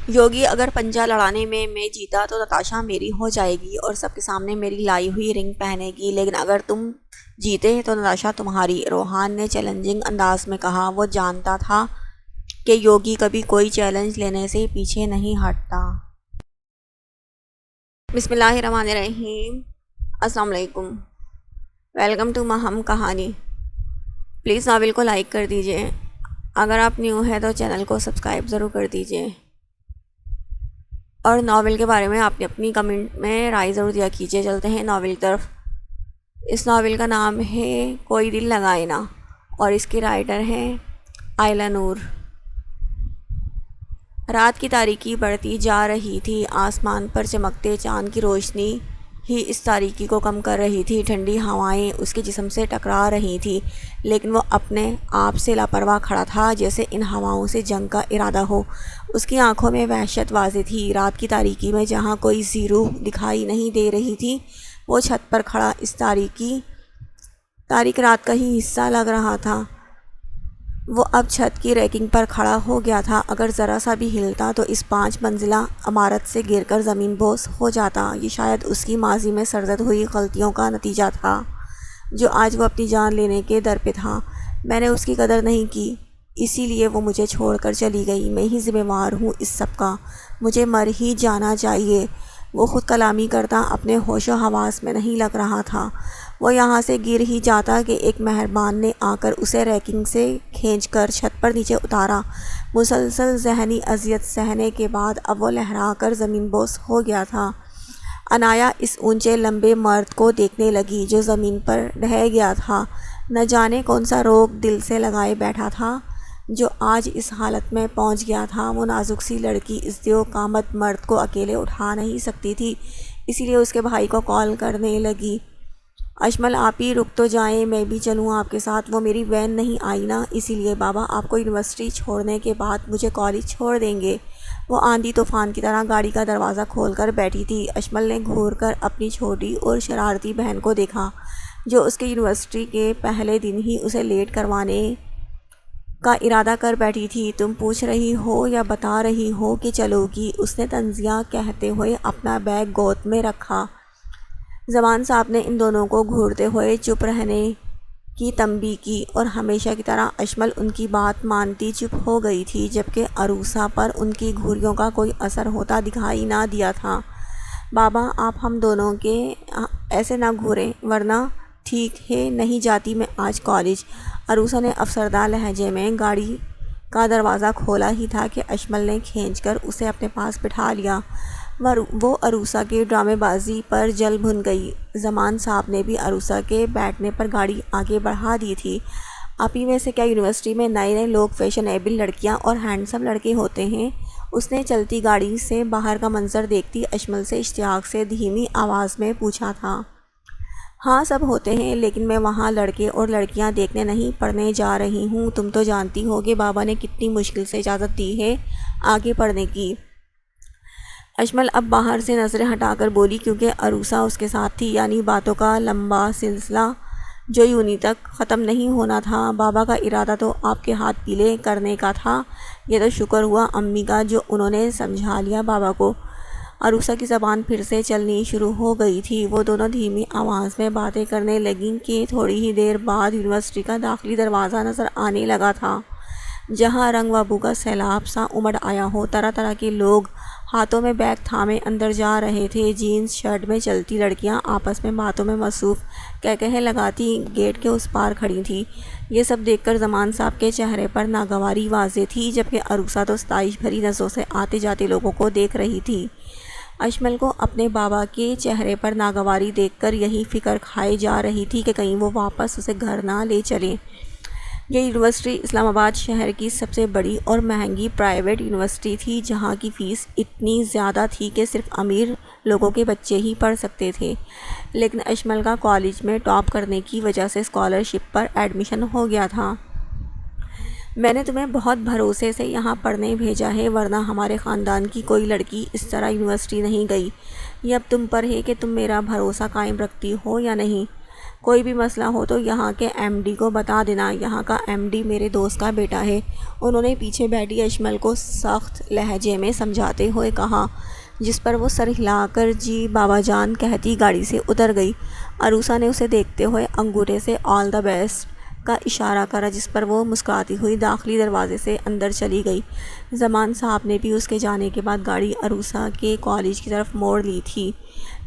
یوگی اگر پنجہ لڑانے میں جیتا تو نتاشا میری ہو جائے گی اور سب کے سامنے میری لائی ہوئی رنگ پہنے گی، لیکن اگر تم جیتے تو نتاشا تمہاری، روحان نے چیلنجنگ انداز میں کہا۔ وہ جانتا تھا کہ یوگی کبھی کوئی چیلنج لینے سے پیچھے نہیں ہٹتا۔ بسم اللہ الرحمن الرحیم۔ السلام علیکم، ویلکم ٹو مہم کہانی۔ پلیز ناول کو لائک کر دیجئے، اگر آپ نیو ہے تو چینل کو سبسکرائب ضرور کر دیجئے، اور ناول کے بارے میں آپ نے اپنی کمنٹ میں رائے ضرور دیا کیجئے۔ چلتے ہیں ناول کی طرف۔ اس ناول کا نام ہے کوئی دل لگائے نا، اور اس کے رائٹر ہیں آئلہ نور۔ رات کی تاریکی بڑھتی جا رہی تھی، آسمان پر چمکتے چاند کی روشنی ہی اس تاریکی کو کم کر رہی تھی۔ ٹھنڈی ہوائیں اس کے جسم سے ٹکرا رہی تھیں، لیکن وہ اپنے آپ سے لاپرواہ کھڑا تھا، جیسے ان ہواؤں سے جنگ کا ارادہ ہو۔ اس کی آنکھوں میں وحشت واضح تھی۔ رات کی تاریکی میں جہاں کوئی ذی روح دکھائی نہیں دے رہی تھی، وہ چھت پر کھڑا اس تاریک رات کا ہی حصہ لگ رہا تھا۔ وہ اب چھت کی ریکنگ پر کھڑا ہو گیا تھا، اگر ذرا سا بھی ہلتا تو اس 5 منزلہ عمارت سے گر کر زمین بوس ہو جاتا۔ یہ شاید اس کی ماضی میں سرزد ہوئی غلطیوں کا نتیجہ تھا، جو آج وہ اپنی جان لینے کے در پہ تھا۔ میں نے اس کی قدر نہیں کی، اسی لیے وہ مجھے چھوڑ کر چلی گئی۔ میں ہی ذمہ وار ہوں اس سب کا، مجھے مر ہی جانا چاہیے۔ وہ خود کلامی کرتا اپنے ہوش و حواس میں نہیں لگ رہا تھا۔ وہ یہاں سے گر ہی جاتا کہ ایک مہربان نے آ کر اسے ریکنگ سے کھینچ کر چھت پر نیچے اتارا۔ مسلسل ذہنی اذیت سہنے کے بعد اب وہ لہرا کر زمین بوس ہو گیا تھا۔ عنایا اس اونچے لمبے مرد کو دیکھنے لگی جو زمین پر ڈھہ گیا تھا۔ نہ جانے کون سا روگ دل سے لگائے بیٹھا تھا جو آج اس حالت میں پہنچ گیا تھا۔ وہ نازک سی لڑکی اس دیو قامت مرد کو اکیلے اٹھا نہیں سکتی تھی، اسی لیے اس کے بھائی کو کال کرنے لگی۔ اشمل آپ ہی رک تو جائیں، میں بھی چلوں آپ کے ساتھ، وہ میری وین نہیں آئی نا، اسی لیے بابا آپ کو یونیورسٹی چھوڑنے کے بعد مجھے کالج چھوڑ دیں گے۔ وہ آندھی طوفان کی طرح گاڑی کا دروازہ کھول کر بیٹھی تھی۔ اشمل نے گھور کر اپنی چھوٹی اور شرارتی بہن کو دیکھا، جو اس کے یونیورسٹی کے پہلے دن ہی اسے لیٹ کروانے کا ارادہ کر بیٹھی تھی۔ تم پوچھ رہی ہو یا بتا رہی ہو کہ چلو گی؟ اس نے طنزیہ کہتے ہوئے اپنا بیگ گود میں رکھا۔ زمان صاحب نے ان دونوں کو گھورتے ہوئے چپ رہنے کی تنبیہ کی، اور ہمیشہ کی طرح اشمل ان کی بات مانتی چپ ہو گئی تھی، جبکہ عروسہ پر ان کی گھوریوں کا کوئی اثر ہوتا دکھائی نہ دیا تھا۔ بابا آپ ہم دونوں کے ایسے نہ گھوریں، ورنہ ٹھیک ہے نہیں جاتی میں آج کالج۔ عروسہ نے افسردہ لہجے میں گاڑی کا دروازہ کھولا ہی تھا کہ اشمل نے کھینچ کر اسے اپنے پاس بٹھا لیا۔ وہ عروسہ کے ڈرامے بازی پر جل بھن گئی۔ زمان صاحب نے بھی عروسہ کے بیٹھنے پر گاڑی آگے بڑھا دی تھی۔ آپ ہی میں سے کیا یونیورسٹی میں نئے نئے لوگ، فیشنیبل لڑکیاں اور ہینڈسم لڑکے ہوتے ہیں؟ اس نے چلتی گاڑی سے باہر کا منظر دیکھتی اشمل سے اشتیاق سے دھیمی آواز میں پوچھا تھا۔ ہاں سب ہوتے ہیں، لیکن میں وہاں لڑکے اور لڑکیاں دیکھنے نہیں پڑھنے جا رہی ہوں۔ تم تو جانتی ہو کہ بابا نے کتنی مشکل سے اجازت دی ہے آگے پڑھنے کی۔ اشمل اب باہر سے نظریں ہٹا کر بولی، کیونکہ عروسہ اس کے ساتھ تھی، یعنی باتوں کا لمبا سلسلہ جو یونہی تک ختم نہیں ہونا تھا۔ بابا کا ارادہ تو آپ کے ہاتھ پیلے کرنے کا تھا، یہ تو شکر ہوا امی کا جو انہوں نے سمجھا لیا بابا کو۔ عروسہ کی زبان پھر سے چلنی شروع ہو گئی تھی۔ وہ دونوں دھیمی آواز میں باتیں کرنے لگیں کہ تھوڑی ہی دیر بعد یونیورسٹی کا داخلی دروازہ نظر آنے لگا تھا، جہاں رنگ و بو کا سیلاب سا امڑ آیا ہو۔ طرح طرح کے لوگ ہاتھوں میں بیگ تھامے اندر جا رہے تھے۔ جینز شرٹ میں چلتی لڑکیاں آپس میں باتوں میں مصروف کہکہے لگاتی گیٹ کے اس پار کھڑی تھیں۔ یہ سب دیکھ کر زمان صاحب کے چہرے پر ناگواری واضح تھی، جبکہ عروسہ تو ستائش بھری نظروں سے آتے جاتے لوگوں کو دیکھ رہی تھی۔ اشمل کو اپنے بابا کے چہرے پر ناگواری دیکھ کر یہی فکر کھائی جا رہی تھی کہ کہیں وہ واپس اسے گھر نہ لے چلیں۔ یہ یونیورسٹی اسلام آباد شہر کی سب سے بڑی اور مہنگی پرائیویٹ یونیورسٹی تھی، جہاں کی فیس اتنی زیادہ تھی کہ صرف امیر لوگوں کے بچے ہی پڑھ سکتے تھے، لیکن اشمل کا کالج میں ٹاپ کرنے کی وجہ سے اسکالرشپ پر ایڈمیشن ہو گیا تھا۔ میں نے تمہیں بہت بھروسے سے یہاں پڑھنے بھیجا ہے، ورنہ ہمارے خاندان کی کوئی لڑکی اس طرح یونیورسٹی نہیں گئی۔ یہ اب تم پر ہے کہ تم میرا بھروسہ قائم رکھتی ہو یا نہیں۔ کوئی بھی مسئلہ ہو تو یہاں کے ایم ڈی کو بتا دینا، یہاں کا ایم ڈی میرے دوست کا بیٹا ہے۔ انہوں نے پیچھے بیٹھی اشمل کو سخت لہجے میں سمجھاتے ہوئے کہا، جس پر وہ سر ہلا کر جی بابا جان کہتی گاڑی سے اتر گئی۔ عروسہ نے اسے دیکھتے ہوئے انگوٹھے سے آل دا بیسٹ کا اشارہ کرا، جس پر وہ مسکراتی ہوئی داخلی دروازے سے اندر چلی گئی۔ زمان صاحب نے بھی اس کے جانے کے بعد گاڑی عروسہ کے کالج کی طرف موڑ لی تھی۔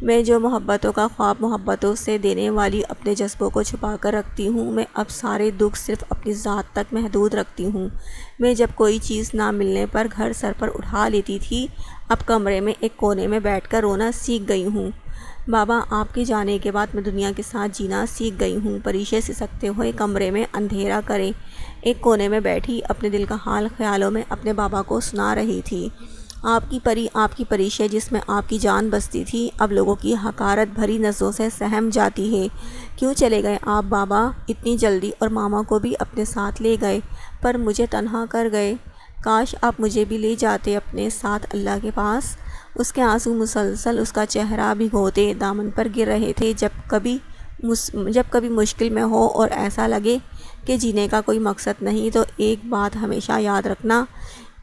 میں جو محبتوں کا خواب محبتوں سے دینے والی اپنے جذبوں کو چھپا کر رکھتی ہوں، میں اب سارے دکھ صرف اپنی ذات تک محدود رکھتی ہوں۔ میں جب کوئی چیز نہ ملنے پر گھر سر پر اٹھا لیتی تھی، اب کمرے میں ایک کونے میں بیٹھ کر رونا سیکھ گئی ہوں۔ بابا، آپ کے جانے کے بعد میں دنیا کے ساتھ جینا سیکھ گئی ہوں۔ پریشے سسکتے ہوئے کمرے میں اندھیرا کرے ایک کونے میں بیٹھی اپنے دل کا حال خیالوں میں اپنے بابا کو سنا رہی تھی۔ آپ کی پری، آپ کی پریشے جس میں آپ کی جان بستی تھی، اب لوگوں کی حقارت بھری نظروں سے سہم جاتی ہے۔ کیوں چلے گئے آپ بابا اتنی جلدی، اور ماما کو بھی اپنے ساتھ لے گئے، پر مجھے تنہا کر گئے؟ کاش آپ مجھے بھی لے جاتے اپنے ساتھ اللہ کے پاس۔ اس کے آنسو مسلسل اس کا چہرہ بھگوتے دامن پر گر رہے تھے۔ جب کبھی مشکل میں ہو اور ایسا لگے کہ جینے کا کوئی مقصد نہیں، تو ایک بات ہمیشہ یاد رکھنا،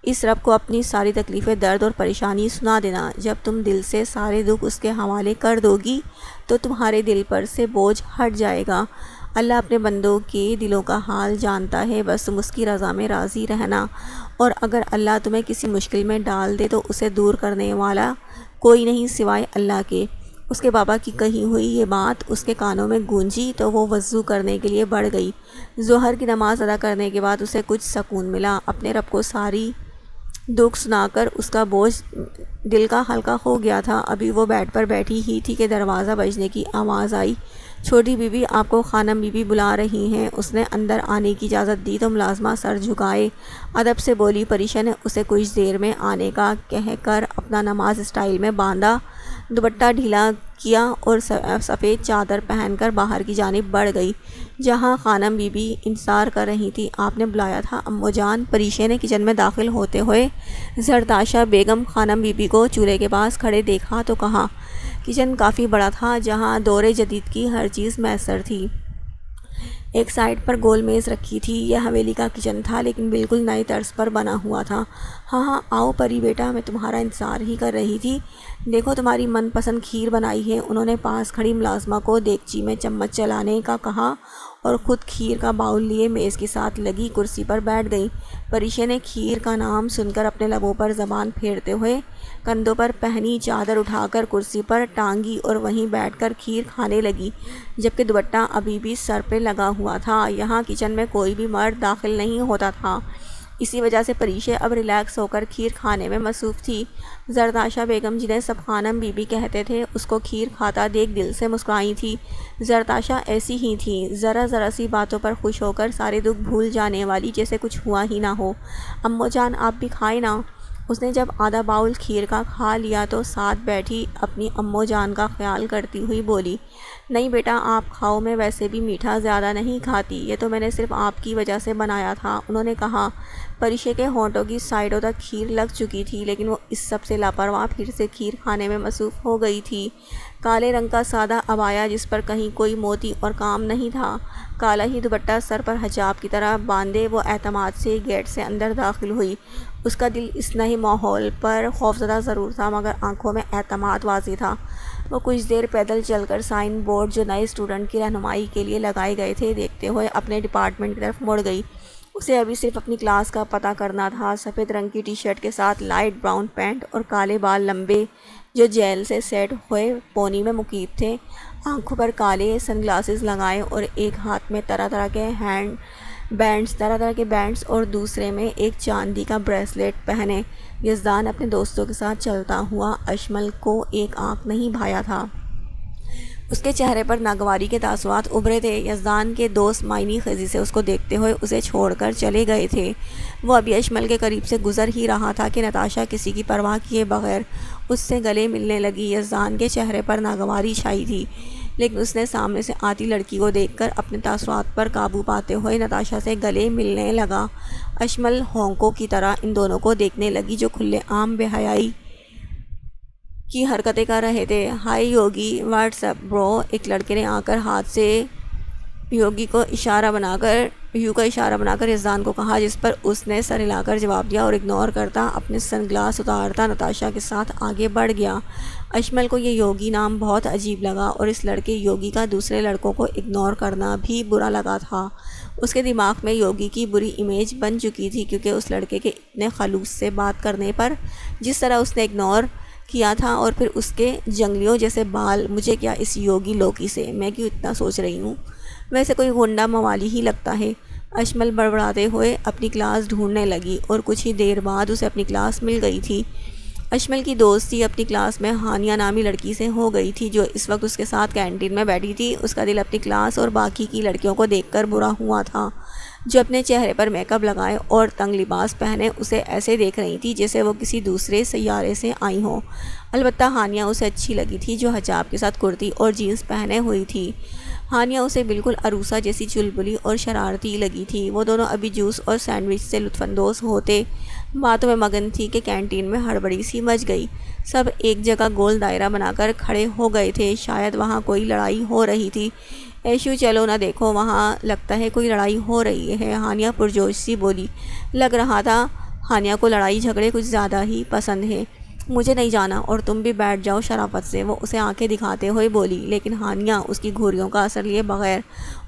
اس رب کو اپنی ساری تکلیفیں، درد اور پریشانی سنا دینا۔ جب تم دل سے سارے دکھ اس کے حوالے کر دو گی تو تمہارے دل پر سے بوجھ ہٹ جائے گا۔ اللہ اپنے بندوں کے دلوں کا حال جانتا ہے، بس تم اس کی رضا میں راضی رہنا، اور اگر اللہ تمہیں کسی مشکل میں ڈال دے تو اسے دور کرنے والا کوئی نہیں سوائے اللہ کے۔ اس کے بابا کی کہی ہوئی یہ بات اس کے کانوں میں گونجی تو وہ وضو کرنے کے لیے بڑھ گئی۔ ظہر کی نماز ادا کرنے کے بعد اسے کچھ سکون ملا۔ اپنے رب کو ساری دکھ سنا کر اس کا بوجھ دل کا ہلکا ہو گیا تھا۔ ابھی وہ بیڈ پر بیٹھی ہی تھی کہ دروازہ بجنے کی آواز آئی۔ چھوٹی بی بی، آپ کو خانم بی بی بلا رہی ہیں۔ اس نے اندر آنے کی اجازت دی تو ملازمہ سر جھکائے ادب سے بولی۔ پریشا نے اسے کچھ دیر میں آنے کا کہہ کر اپنا نماز اسٹائل میں باندھا، دوپٹہ ڈھیلا کیا اور سفید چادر پہن کر باہر کی جانب بڑھ گئی، جہاں خانم بی بی انتظار کر رہی تھی۔ آپ نے بلایا تھا امو جان؟ پریشا نے کچن میں داخل ہوتے ہوئے زرتاشا بیگم خانم بی بی کو چولہے کے پاس کھڑے دیکھا تو کہا۔ کچن کافی بڑا تھا، جہاں دور جدید کی ہر چیز میسر تھی۔ ایک سائڈ پر گول میز رکھی تھی۔ یہ حویلی کا کچن تھا، لیکن بالکل نئی طرز پر بنا ہوا تھا۔ ہاں آؤ پری بیٹا، میں تمہارا انتظار ہی کر رہی تھی۔ دیکھو تمہاری من پسند کھیر بنائی ہے۔ انہوں نے پاس کھڑی ملازمہ کو دیگچی میں چمچ چلانے کا کہا اور خود کھیر کا باؤل لیے میز کے ساتھ لگی کرسی پر بیٹھ گئی۔ پریشا نے کھیر کا نام سن کر اپنے لبوں پر زبان پھیرتے ہوئے کندھوں پر پہنی چادر اٹھا کر کرسی پر ٹانگی اور وہیں بیٹھ کر کھیر کھانے لگی، جبکہ دوپٹہ ابھی بھی سر پہ لگا ہوا تھا۔ یہاں کچن میں کوئی بھی مرد داخل نہیں ہوتا تھا، اسی وجہ سے پریشا اب ریلیکس ہو کر کھیر کھانے میں مصروف تھی۔ زرتاشا بیگم، جنہیں سب خانم بی بی کہتے تھے، اس کو کھیر کھاتا دیکھ دل سے مسکرائی تھی۔ زرتاشا ایسی ہی تھی، ذرا سی باتوں پر خوش ہو کر سارے دکھ بھول جانے والی، جیسے کچھ ہوا ہی نہ ہو۔ امو جان آپ بھی کھائیں نا۔ اس نے جب آدھا باؤل کھیر کا کھا لیا تو ساتھ بیٹھی اپنی امو جان کا خیال کرتی ہوئی بولی، نہیں بیٹا آپ کھاؤ، میں ویسے بھی میٹھا زیادہ نہیں کھاتی، یہ تو میں نے صرف آپ کی وجہ سے بنایا تھا، انہوں نے کہا۔ پریشا کے ہونٹوں کی سائڈوں تک کھیر لگ چکی تھی، لیکن وہ اس سب سے لاپرواہ پھر سے کھیر کھانے میں مصروف ہو گئی تھی۔ کالے رنگ کا سادہ عبایا جس پر کہیں کوئی موتی اور کام نہیں تھا، کالا ہی دوپٹہ سر پر حجاب کی طرح باندھے وہ اعتماد سے گیٹ سے اندر داخل ہوئی۔ اس کا دل اس نئے ماحول پر خوفزدہ ضرور تھا، مگر آنکھوں میں اعتماد واضح تھا۔ وہ کچھ دیر پیدل چل کر سائن بورڈ جو نئے اسٹوڈنٹ کی رہنمائی کے لیے لگائے گئے تھے دیکھتے ہوئے اپنے ڈپارٹمنٹ کی طرف مڑ گئی۔ اسے ابھی صرف اپنی کلاس کا پتہ کرنا تھا۔ سفید رنگ کی ٹی شرٹ کے ساتھ لائٹ براؤن پینٹ اور کالے بال لمبے جو جیل سے سیٹ ہوئے پونی میں مکیف تھے، آنکھوں پر کالے سن گلاسز لگائے اور ایک ہاتھ میں طرح طرح کے بینڈز اور دوسرے میں ایک چاندی کا بریسلیٹ پہنے یزدان اپنے دوستوں کے ساتھ چلتا ہوا اشمل کو ایک آنکھ نہیں بھایا تھا۔ اس کے چہرے پر ناگواری کے تاثرات ابھرے تھے۔ یزدان کے دوست معنی خیزی سے اس کو دیکھتے ہوئے اسے چھوڑ کر چلے گئے تھے۔ وہ ابھی اشمل کے قریب سے گزر ہی رہا تھا کہ نتاشا کسی کی پرواہ کیے بغیر اس سے گلے ملنے لگی۔ یزدان کے چہرے پر ناگواری چھائی تھی، لیکن اس نے سامنے سے آتی لڑکی کو دیکھ کر اپنے تاثرات پر قابو پاتے ہوئے نتاشا سے گلے ملنے لگا۔ اشمل ہونکوں کی طرح ان دونوں کو دیکھنے لگی جو کھلے عام بے حیائی کی حرکتیں کر رہے تھے۔ ہائی یوگی، واٹس اپ برو، ایک لڑکے نے آ کر ہاتھ سے یو کا اشارہ بنا کر یزدان کو کہا، جس پر اس نے سر ہلا کر جواب دیا اور اگنور کرتا اپنے سن گلاس اتارتا نتاشا کے ساتھ آگے بڑھ گیا۔ اشمل کو یہ یوگی نام بہت عجیب لگا اور اس لڑکے یوگی کا دوسرے لڑکوں کو اگنور کرنا بھی برا لگا تھا۔ اس کے دماغ میں یوگی کی بری امیج بن چکی تھی، کیونکہ اس لڑکے کے اتنے خلوص سے بات کرنے پر جس طرح اس نے اگنور کیا تھا، اور پھر اس کے جنگلیوں جیسے بال، مجھے کیا اس یوگی لوکی سے، میں کیوں اتنا سوچ رہی ہوں، ویسے کوئی غنڈہ موالی ہی لگتا ہے۔ اشمل بڑبڑاتے ہوئے اپنی کلاس ڈھونڈنے لگی اور کچھ ہی دیر بعد اسے اپنی کلاس مل گئی تھی۔ اشمل کی دوستی اپنی کلاس میں ہانیہ نامی لڑکی سے ہو گئی تھی، جو اس وقت اس کے ساتھ کینٹین میں بیٹھی تھی۔ اس کا دل اپنی کلاس اور باقی کی لڑکیوں کو دیکھ کر برا ہوا تھا، جو اپنے چہرے پر میک اپ لگائے اور تنگ لباس پہنے اسے ایسے دیکھ رہی تھی جیسے وہ کسی دوسرے سیارے سے آئی ہوں۔ البتہ ہانیہ اسے اچھی لگی تھی، جو حجاب کے ساتھ کرتی اور جینس پہنے ہوئی تھی۔ ہانیہ اسے بالکل عروسہ جیسی چلبلی اور شرارتی لگی تھی۔ وہ دونوں ابھی جوس اور سینڈوچ سے لطف اندوز ہوتے باتوں میں مگن تھی کہ کینٹین میں ہڑبڑی سی مچ گئی۔ سب ایک جگہ گول دائرہ بنا کر کھڑے ہو گئے تھے، شاید وہاں کوئی لڑائی ہو رہی تھی۔ ایشو چلو نہ دیکھو، وہاں لگتا ہے کوئی لڑائی ہو رہی ہے، ہانیہ پرجوش سی بولی۔ لگ رہا تھا ہانیہ کو لڑائی جھگڑے کچھ زیادہ ہی پسند ہے۔ مجھے نہیں جانا اور تم بھی بیٹھ جاؤ شرافت سے، وہ اسے آنکھیں دکھاتے ہوئے بولی، لیکن ہانیہ اس کی گھوریوں کا اثر لیے بغیر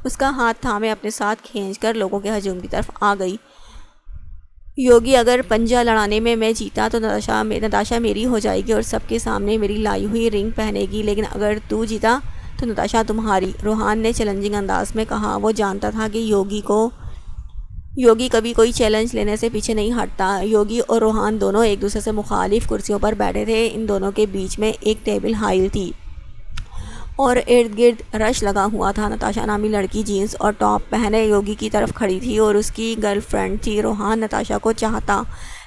اس کا ہاتھ تھامے اپنے ساتھ کھینچ کر لوگوں کے ہجوم کی طرف آ گئی۔ یوگی، اگر پنجہ لڑانے میں جیتا تو نتاشا میری ہو جائے گی اور سب کے سامنے میری لائی ہوئی رنگ پہنے گی، لیکن اگر تو جیتا تو نتاشا تمہاری، روحان نے چیلنجنگ انداز میں کہا۔ وہ جانتا تھا کہ یوگی کبھی کوئی چیلنج لینے سے پیچھے نہیں ہٹتا۔ یوگی اور روحان دونوں ایک دوسرے سے مخالف کرسیوں پر بیٹھے تھے۔ ان دونوں کے بیچ میں ایک ٹیبل حائل تھی اور ارد گرد رش لگا ہوا تھا۔ نتاشا نامی لڑکی جینس اور ٹاپ پہنے یوگی کی طرف کھڑی تھی اور اس کی گرل فرینڈ تھی۔ روحان نتاشا کو چاہتا،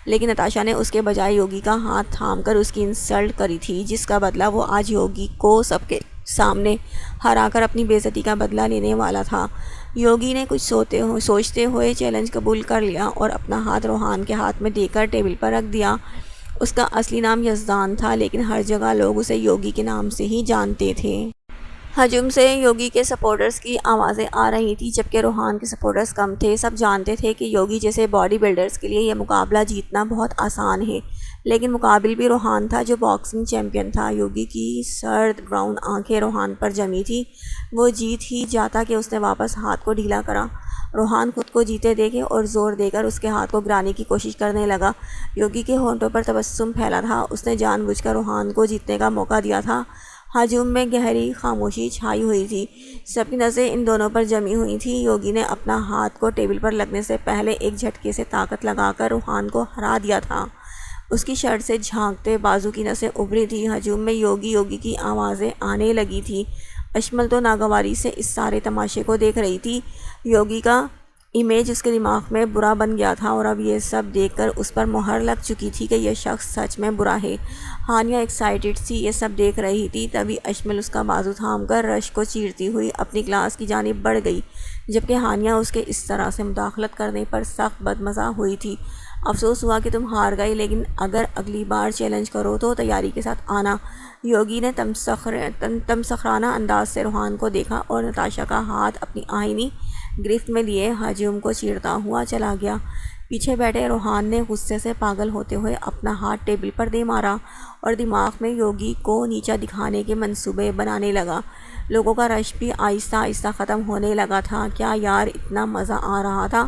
لیکن نتاشا نے اس کے بجائے یوگی کا ہاتھ تھام کر اس کی انسلٹ کری تھی، جس کا بدلہ وہ آج یوگی کو سب کے سامنے ہرا کر اپنی بے عزتی کا بدلہ لینے والا تھا۔ یوگی نے کچھ سوچتے ہوئے چیلنج قبول کر لیا اور اپنا ہاتھ روحان کے ہاتھ میں دے کر ٹیبل پر رکھ دیا۔ اس کا اصلی نام یزدان تھا، لیکن ہر جگہ لوگ اسے یوگی کے نام سے ہی جانتے تھے۔ ہجوم سے یوگی کے سپورٹرز کی آوازیں آ رہی تھیں، جبکہ روحان کے سپورٹرز کم تھے۔ سب جانتے تھے کہ یوگی جیسے باڈی بلڈرز کے لیے یہ مقابلہ جیتنا بہت آسان ہے، لیکن مقابل بھی روحان تھا، جو باکسنگ چیمپئن تھا۔ یوگی کی سرد براؤن آنکھیں روحان پر جمی تھیں۔ وہ جیت ہی جاتا کہ اس نے واپس ہاتھ کو ڈھیلا کرا۔ روحان خود کو جیتے دیکھے اور زور دے کر اس کے ہاتھ کو گرانے کی کوشش کرنے لگا۔ یوگی کے ہونٹوں پر تبسم پھیلا تھا، اس نے جان بوجھ کر روحان کو جیتنے کا موقع دیا تھا۔ ہجوم میں گہری خاموشی چھائی ہوئی تھی، سب کی نظریں ان دونوں پر جمی ہوئی تھیں۔ یوگی نے اپنا ہاتھ کو ٹیبل پر لگنے سے پہلے ایک جھٹکے سے طاقت لگا کر روحان کو ہرا دیا تھا۔ اس کی شرٹ سے جھانکتے بازو کی نسیں ابھری تھیں۔ ہجوم میں یوگی کی آوازیں آنے لگی تھیں۔ اشمل تو ناگواری سے اس سارے تماشے کو دیکھ رہی تھی۔ یوگی کا امیج اس کے دماغ میں برا بن گیا تھا اور اب یہ سب دیکھ کر اس پر مہر لگ چکی تھی کہ یہ شخص سچ میں برا ہے۔ ہانیہ ایکسائٹڈ سی یہ سب دیکھ رہی تھی، تبھی اشمل اس کا بازو تھام کر رش کو چیرتی ہوئی اپنی کلاس کی جانب بڑھ گئی، جبکہ ہانیہ اس کے اس طرح سے مداخلت کرنے پر سخت بدمزہ ہوئی تھی۔ افسوس ہوا کہ تم ہار گئے، لیکن اگر اگلی بار چیلنج کرو تو تیاری کے ساتھ آنا۔ یوگی نے تمسخرانہ انداز سے روحان کو دیکھا اور نتاشا کا ہاتھ اپنی آہنی گرفت میں لیے ہجوم کو چیرتا ہوا چلا گیا۔ پیچھے بیٹھے روحان نے غصے سے پاگل ہوتے ہوئے اپنا ہاتھ ٹیبل پر دے مارا اور دماغ میں یوگی کو نیچا دکھانے کے منصوبے بنانے لگا۔ لوگوں کا رش بھی آہستہ آہستہ ختم ہونے لگا تھا۔ کیا یار، اتنا مزہ آ رہا تھا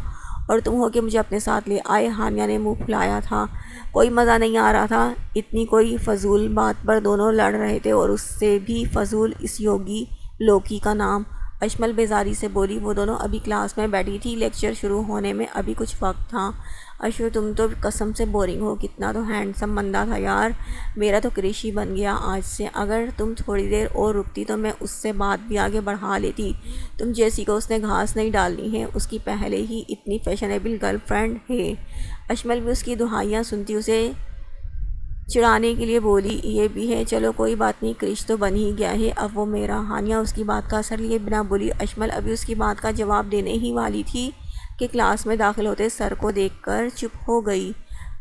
اور تم ہو کہ مجھے اپنے ساتھ لے آئے؟ ہانیہ نے منہ پھلایا تھا۔ کوئی مزہ نہیں آ رہا تھا، اتنی کوئی فضول بات پر دونوں لڑ رہے تھے، اور اس سے بھی فضول اس یوگی لوکی کا نام۔ اشمل بیزاری سے بولی۔ وہ دونوں ابھی کلاس میں بیٹھی تھی، لیکچر شروع ہونے میں ابھی کچھ وقت تھا۔ اشو، تم تو قسم سے بورنگ ہو، کتنا تو ہینڈسم بندہ تھا یار، میرا تو کرش ہی بن گیا آج سے۔ اگر تم تھوڑی دیر اور رکتی تو میں اس سے بات بھی آگے بڑھا لیتی۔ تم جیسی کو اس نے گھاس نہیں ڈالنی ہے، اس کی پہلے ہی اتنی فیشنیبل گرل فرینڈ ہے۔ اشمل بھی اس کی دہائیاں سنتی اسے چڑھانے کے لیے بولی، یہ بھی ہے، چلو کوئی بات نہیں، کرش تو بن ہی گیا ہے اب وہ میرا۔ ہانیہ اس کی بات کا اثر لیے بنا بولی۔ اشمل ابھی اس کی بات کا جواب دینے ہی والی تھی کہ کلاس میں داخل ہوتے سر کو دیکھ کر چپ ہو گئی۔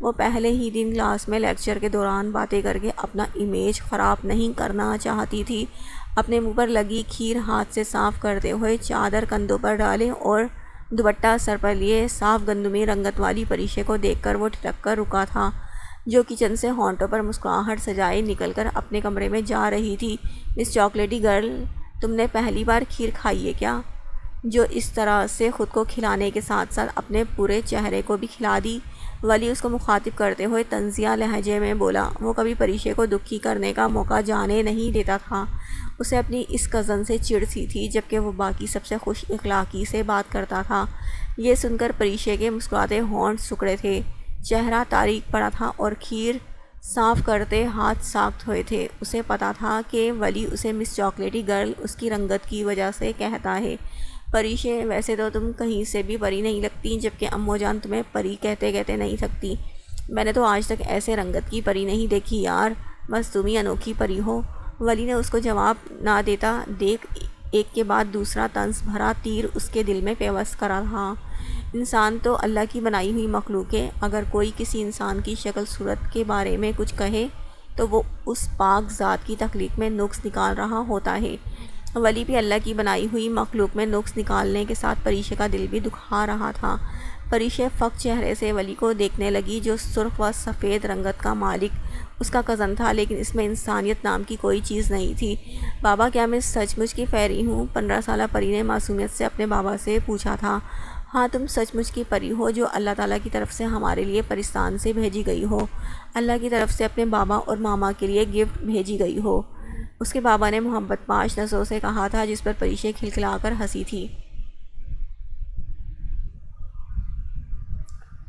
وہ پہلے ہی دن کلاس میں لیکچر کے دوران باتیں کر کے اپنا امیج خراب نہیں کرنا چاہتی تھی۔ اپنے منہ پر لگی کھیر ہاتھ سے صاف کرتے ہوئے چادر کندھوں پر ڈالے اور دوپٹہ سر پر لیے صاف گندمی رنگت والی پریشے کو دیکھ کر وہ ٹھٹک کر رکا تھا، جو کچن سے ہونٹوں پر مسکراہٹ سجائے نکل کر اپنے کمرے میں جا رہی تھی۔ مس چاکلیٹی گرل، تم نے پہلی بار کھیر کھائی ہے کیا؟ جو اس طرح سے خود کو کھلانے کے ساتھ ساتھ اپنے پورے چہرے کو بھی کھلا دی، ولی اس کو مخاطب کرتے ہوئے طنزیہ لہجے میں بولا۔ وہ کبھی پریشے کو دکھی کرنے کا موقع جانے نہیں دیتا تھا۔ اسے اپنی اس کزن سے چڑ سی تھی، جبکہ وہ باقی سب سے خوش اخلاقی سے بات کرتا تھا۔ یہ سن کر پریشے کے مسکراتے ہونٹ سکڑے تھے، چہرہ تاریک پڑا تھا اور کھیر صاف کرتے ہاتھ ساخت ہوئے تھے۔ اسے پتا تھا کہ ولی اسے مس چاکلیٹی گرل اس کی رنگت کی وجہ سے کہتا ہے۔ پریشے، ویسے تو تم کہیں سے بھی پری نہیں لگتی، جبکہ امو جان تمہیں پری کہتے کہتے نہیں تھکتی۔ میں نے تو آج تک ایسے رنگت کی پری نہیں دیکھی یار، بس تم ہی انوکھی پری ہو۔ ولی نے اس کو جواب نہ دیتا دیکھ ایک کے بعد دوسرا طنز بھرا تیر اس کے دل میں پیوست کرا تھا۔ انسان تو اللہ کی بنائی ہوئی مخلوق ہے، اگر کوئی کسی انسان کی شکل صورت کے بارے میں کچھ کہے تو وہ اس پاک ذات کی تخلیق میں نقص نکال رہا ہوتا ہے۔ ولی بھی اللہ کی بنائی ہوئی مخلوق میں نقص نکالنے کے ساتھ پریشے کا دل بھی دکھا رہا تھا۔ پریشے فق چہرے سے ولی کو دیکھنے لگی، جو سرخ و سفید رنگت کا مالک اس کا کزن تھا، لیکن اس میں انسانیت نام کی کوئی چیز نہیں تھی۔ بابا، کیا میں سچ مچ کی پری ہوں؟ 15 سالہ پری نے معصومیت سے اپنے بابا سے پوچھا تھا۔ ہاں، تم سچ مچ کی پری ہو، جو اللہ تعالیٰ کی طرف سے ہمارے لیے پرستان سے بھیجی گئی ہو، اللہ کی طرف سے اپنے بابا اور ماما کے لیے گفٹ بھیجی گئی ہو، اس کے بابا نے محبت پاش نظروں سے کہا تھا، جس پر پریشے کھلکھلا کر ہنسی تھی۔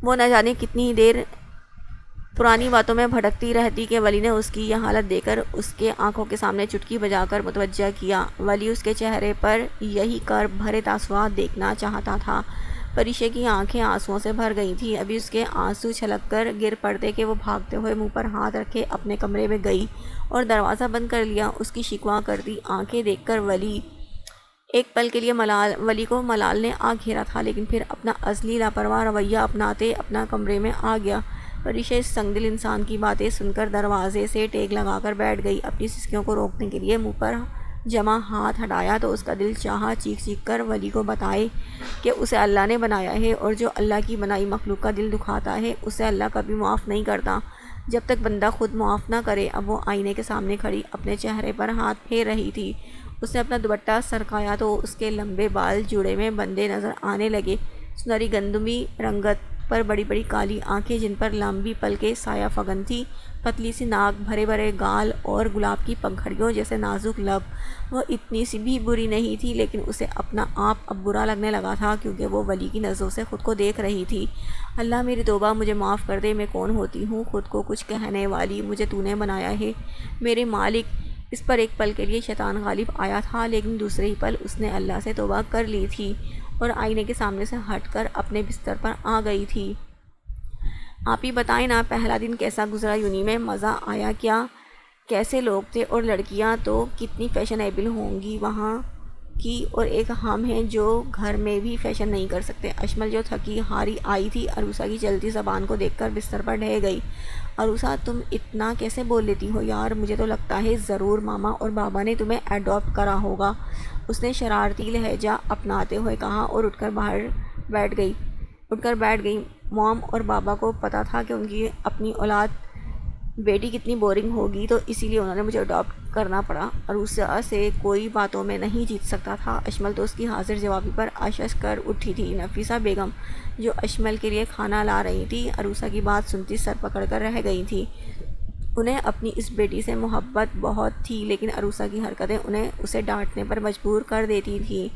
وہ نہ جانے کتنی دیر پرانی باتوں میں بھٹکتی رہتی کہ ولی نے اس کی یہ حالت دیکھ کر اس کے آنکھوں کے سامنے چٹکی بجا کر متوجہ کیا۔ ولی اس کے چہرے پر یہی کرب بھرے تاثرات دیکھنا چاہتا تھا۔ پریشے کی آنکھیں آنسوؤں سے بھر گئی تھیں۔ ابھی اس کے آنسو چھلک کر گر پڑتے کہ وہ بھاگتے ہوئے منہ پر ہاتھ رکھے اپنے کمرے میں گئی اور دروازہ بند کر لیا۔ اس کی شکوہ کرتی آنکھیں دیکھ کر ولی ایک پل کے لیے ولی کو ملال نے آ گھیرا تھا، لیکن پھر اپنا ازلی لاپرواہ رویہ اپناتے اپنا کمرے میں آ گیا۔ پریشے اس سنگ دل انسان کی باتیں سن کر دروازے سے ٹیک لگا کر بیٹھ گئی۔ اپنی سسکیوں کو روکنے کے لیے منہ پر جمع ہاتھ ہٹایا تو اس کا دل چاہا چیخ چیخ کر ولی کو بتائے کہ اسے اللہ نے بنایا ہے، اور جو اللہ کی بنائی مخلوق کا دل دکھاتا ہے اسے اللہ کبھی معاف نہیں کرتا جب تک بندہ خود معاف نہ کرے۔ اب وہ آئینے کے سامنے کھڑی اپنے چہرے پر ہاتھ پھیر رہی تھی۔ اس نے اپنا دوپٹہ سرکایا تو اس کے لمبے بال جوڑے میں بندھے نظر آنے لگے۔ سنہری گندمی رنگت پر بڑی بڑی کالی آنکھیں، جن پر لمبی پلکیں سایہ فگن تھی، پتلی سی ناک، بھرے بھرے گال اور گلاب کی پنکھڑیوں جیسے نازک لب۔ وہ اتنی سی بھی بری نہیں تھی، لیکن اسے اپنا آپ اب برا لگنے لگا تھا، کیونکہ وہ ولی کی نظروں سے خود کو دیکھ رہی تھی۔ اللہ میری توبہ، مجھے معاف کر دے، میں کون ہوتی ہوں خود کو کچھ کہنے والی؟ مجھے تو نے بنایا ہے میرے مالک۔ اس پر ایک پل کے لیے شیطان غالب آیا تھا، لیکن دوسرے ہی پل اس نے اللہ سے توبہ کر لی تھی اور آئینے کے سامنے سے ہٹ کر اپنے بستر پر آ گئی تھی۔ آپ ہی بتائیں نا، پہلا دن کیسا گزرا؟ یونی میں مزہ آیا کیا؟ کیسے لوگ تھے؟ اور لڑکیاں تو کتنی فیشنیبل ہوں گی وہاں کی، اور ایک ہم ہیں جو گھر میں بھی فیشن نہیں کر سکتے۔ اشمل جو تھکی ہاری آئی تھی، عروسہ کی چلتی زبان کو دیکھ کر بستر پر ڈھہ گئی۔ عروسہ، تم اتنا کیسے بول لیتی ہو یار؟ مجھے تو لگتا ہے ضرور ماما اور بابا نے تمہیں ایڈاپٹ کرا ہوگا، اس نے شرارتی لہجہ اپناتے ہوئے کہا اور اٹھ کر بیٹھ گئی۔ مام اور بابا کو پتا تھا کہ ان کی اپنی اولاد بیٹی کتنی بورنگ ہوگی، تو اسی لیے انہوں نے مجھے اڈاپٹ کرنا پڑا۔ عروسہ سے کوئی باتوں میں نہیں جیت سکتا تھا۔ اشمل تو اس کی حاضر جوابی پر اشش کر اٹھی تھی۔ نفیسہ بیگم جو اشمل کے لیے کھانا لا رہی تھی، عروسہ کی بات سنتی سر پکڑ کر رہ گئی تھی۔ انہیں اپنی اس بیٹی سے محبت بہت تھی، لیکن عروسہ کی حرکتیں انہیں اسے ڈانٹنے پر مجبور کر دیتی تھیں۔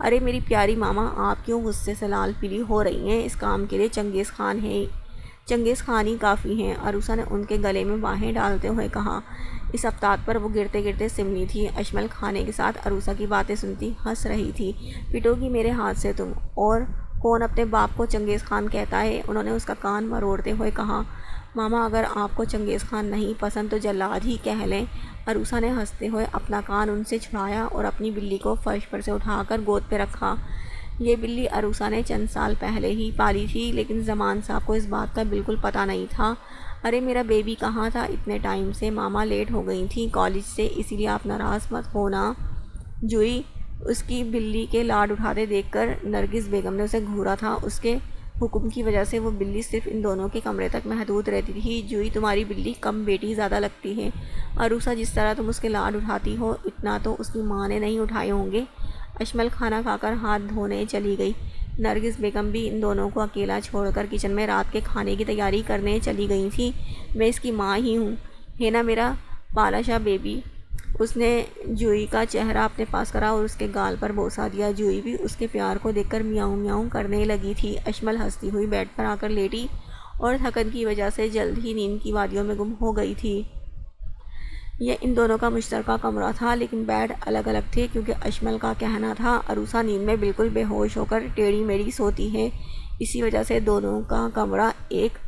ارے میری پیاری ماما، آپ کیوں غصے سے لال پیلی ہو رہی ہیں؟ اس کام کے لیے چنگیز خان ہی کافی ہیں، عروسہ نے ان کے گلے میں باہیں ڈالتے ہوئے کہا۔ اس افتاد پر وہ گرتے گرتے سملی تھی۔ اشمل کھانے کے ساتھ عروسہ کی باتیں سنتی ہنس رہی تھی۔ پٹو گی میرے ہاتھ سے تم؟ اور کون اپنے باپ کو چنگیز خان کہتا ہے؟ انہوں نے اس کا کان مروڑتے ہوئے کہا۔ ماما، اگر آپ کو چنگیز خان نہیں پسند تو جلاد ہی کہہ لیں۔ عروسہ نے ہنستے ہوئے اپنا کان ان سے چھڑایا اور اپنی بلی کو فرش پر سے اٹھا کر گود پہ رکھا۔ یہ بلی عروسہ نے چند سال پہلے ہی پالی تھی، لیکن زمان صاحب کو اس بات کا بالکل پتہ نہیں تھا۔ ارے میرا بیبی کہاں تھا اتنے ٹائم سے؟ ماما لیٹ ہو گئی تھیں کالج سے، اسی لیے آپ ناراض مت ہونا۔ جوئی اس کی بلی کے لاڈ اٹھاتے دیکھ کر نرگس بیگم نے اسے گھورا تھا۔ اس کے حکم کی وجہ سے وہ بلی صرف ان دونوں کے کمرے تک محدود رہتی تھی۔ جوئی تمہاری بلی کم بیٹی زیادہ لگتی ہے، عروسہ جس طرح تم اس کے لاڈ اٹھاتی ہو اتنا تو اس کی ماں نے نہیں اٹھائے ہوں گے۔ اشمل کھانا کھا کر ہاتھ دھونے چلی گئی۔ نرگس بیگم بھی ان دونوں کو اکیلا چھوڑ کر کچن میں رات کے کھانے کی تیاری کرنے چلی گئی تھیں۔ میں اس کی ماں ہی ہوں، ہے نا میرا پالا شاہ بیبی؟ اس نے جوئی کا چہرہ اپنے پاس کرا اور اس کے گال پر بوسہ دیا۔ جوئی بھی اس کے پیار کو دیکھ کر میاؤں میاؤں کرنے لگی تھی۔ اشمل ہنستی ہوئی بیڈ پر آ کر لیٹی اور تھکن کی وجہ سے جلد ہی نیند کی وادیوں میں گم ہو گئی تھی۔ یہ ان دونوں کا مشترکہ کمرہ تھا، لیکن بیڈ الگ الگ تھے، کیونکہ اشمل کا کہنا تھا عروسہ نیند میں بالکل بے ہوش ہو کر ٹیڑھی میڑھی سوتی ہے، اسی وجہ سے دونوں کا کمرہ ایک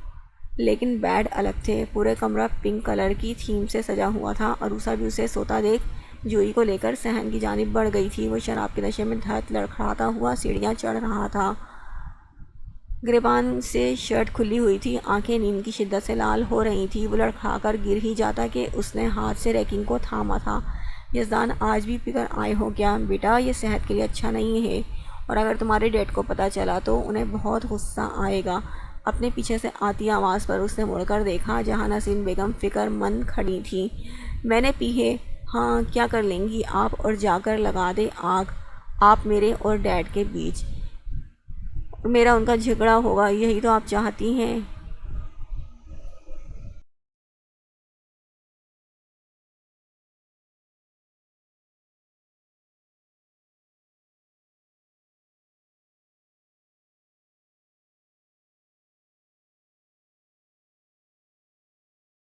لیکن بیڈ الگ تھے۔ پورے کمرہ پنک کلر کی تھیم سے سجا ہوا تھا۔ عروسہ بھی اسے سوتا دیکھ جوئی کو لے کر صحن کی جانب بڑھ گئی تھی۔ وہ شراب کے نشے میں دھڑ لڑکھڑاتا ہوا سیڑھیاں چڑھ رہا تھا۔ گریبان سے شرٹ کھلی ہوئی تھی، آنکھیں نیند کی شدت سے لال ہو رہی تھیں۔ وہ لڑکھڑا کر گر ہی جاتا کہ اس نے ہاتھ سے ریکنگ کو تھاما تھا۔ یزدان آج بھی پی کر آئے ہو کیا؟ بیٹا یہ صحت کے لیے اچھا نہیں ہے، اور اگر تمہارے ڈیڈ کو پتہ چلا تو انہیں بہت غصہ آئے گا۔ اپنے پیچھے سے آتی آواز پر اس نے مڑ کر دیکھا، جہاں نسرین بیگم فکر مند کھڑی تھیں۔ میں نے پی ہے۔ ہاں کیا کر لیں گی آپ؟ اور جا کر لگا دے آگ آپ میرے اور ڈیڈ کے بیچ، اور میرا ان کا جھگڑا ہوگا، یہی تو آپ چاہتی ہیں۔